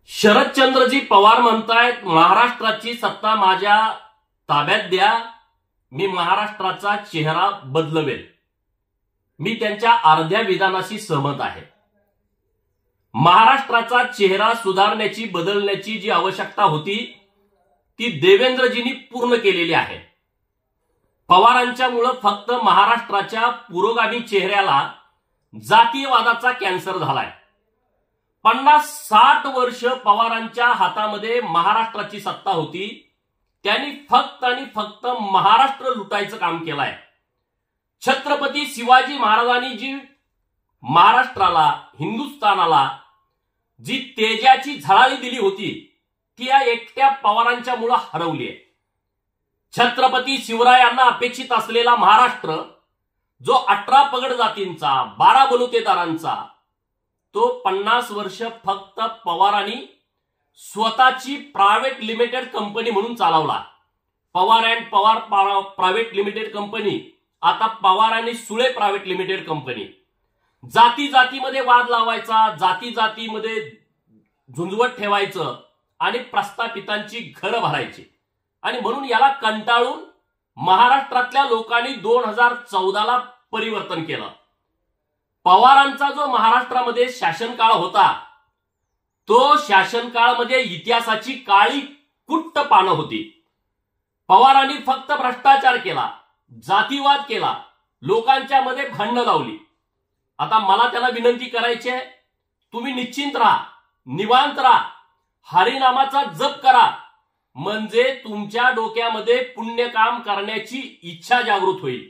शरदचंद्रजी पवार म्हणतायत महाराष्ट्राची सत्ता माझ्या ताब्यात द्या, मी महाराष्ट्राचा चेहरा बदलवेल। मी त्यांच्या अर्ध्या विधानाशी सहमत आहे। महाराष्ट्राचा चेहरा सुधारण्याची बदलण्याची जी आवश्यकता होती ती देवेंद्रजींनी पूर्ण केलेली आहे। पवारांच्यामुळे फक्त महाराष्ट्राच्या पुरोगामी चेहऱ्याला जातीयवादाचा कॅन्सर झालाय। 50-60 वर्ष पवारांच्या हातामध्ये महाराष्ट्राची सत्ता होती, त्यांनी फक्त आणि फक्त महाराष्ट्र लुटायचं काम केलंय। छत्रपती शिवाजी महाराजांनी जी महाराष्ट्राला, हिंदुस्थानाला जी तेजाची झळाळी दिली होती ती या एकट्या पवारांच्या मुळे हरवली आहे। छत्रपती शिवरायांना अपेक्षित असलेला महाराष्ट्र जो 18 पगड जातींचा, 12 बलुतेदारांचा, तो 50 वर्ष फक्त पवारांनी स्वतःची प्रायव्हेट लिमिटेड कंपनी म्हणून चालवला। Pawar and Pawar private limited company, आता पवार आणि सुळे प्रायव्हेट लिमिटेड कंपनी। जाती जातीमध्ये वाद लावायचा, जाती जातीमध्ये झुंजवत ठेवायचं आणि प्रस्थापितांची घरं भरायची। आणि म्हणून याला कंटाळून महाराष्ट्रातल्या लोकांनी 2014ला परिवर्तन केलं। पवारांचा जो महाराष्ट्रामध्ये शासनकाळ होता तो शासनकाळामध्ये इतिहासाची काळी कुट्ट पानं होती। पवारांनी फक्त भ्रष्टाचार केला, जातीवाद केला, लोकांच्या मध्ये भांडणं लावली। आता मला त्याला विनंती करायची आहे, तुम्ही निश्चिंत राहा, निवांत राहा, हरिनामाचा जप करा, म्हणजे तुमच्या डोक्यामध्ये पुण्यकाम करण्याची इच्छा जागृत होईल।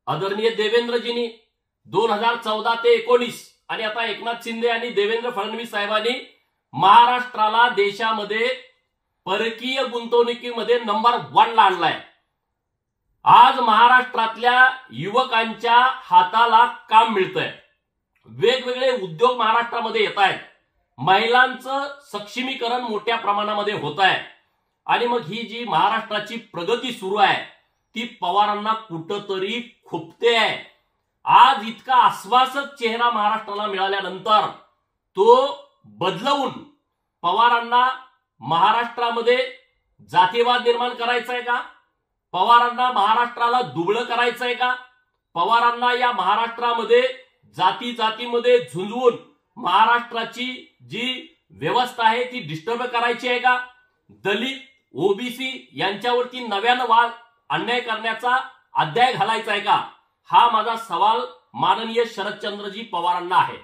आदरणीय देवेंद्रजींनी 2014 ते 19 आणि आता एकनाथ शिंदे आणि देवेंद्र फडणवीस साहेबांनी महाराष्ट्राला देशामध्ये परकीय गुंतवणुकीमध्ये नंबर 1 ला आणलाय। आज महाराष्ट्रातल्या युवकांच्या हाताला काम मिळतंय, वेगवेगळे उद्योग महाराष्ट्रामध्ये येत आहेत, महिलांचं सक्षमीकरण मोठ्या प्रमाणामध्ये होत आहे। आणि मग ही जी महाराष्ट्राची प्रगती सुरू आहे ती पवारांना कुठंतरी खुपते आहे। आज इतका आश्वासक चेहरा महाराष्ट्राला मिळाल्यानंतर तो बदलवून पवारांना महाराष्ट्रामध्ये जातीवाद निर्माण करायचा आहे का? पवारांना महाराष्ट्राला दुबळं करायचं आहे का? पवारांना या महाराष्ट्रामध्ये जाती जातीमध्ये झुंजवून महाराष्ट्राची जी व्यवस्था आहे ती डिस्टर्ब करायची आहे का? दलित, ओबीसी यांच्यावरती नव्यानं वाद अन्याय करण्याचा अध्याय घालायचा आहे का? हा माझा सवाल माननीय शरदचंद्रजी पवारांना आहे।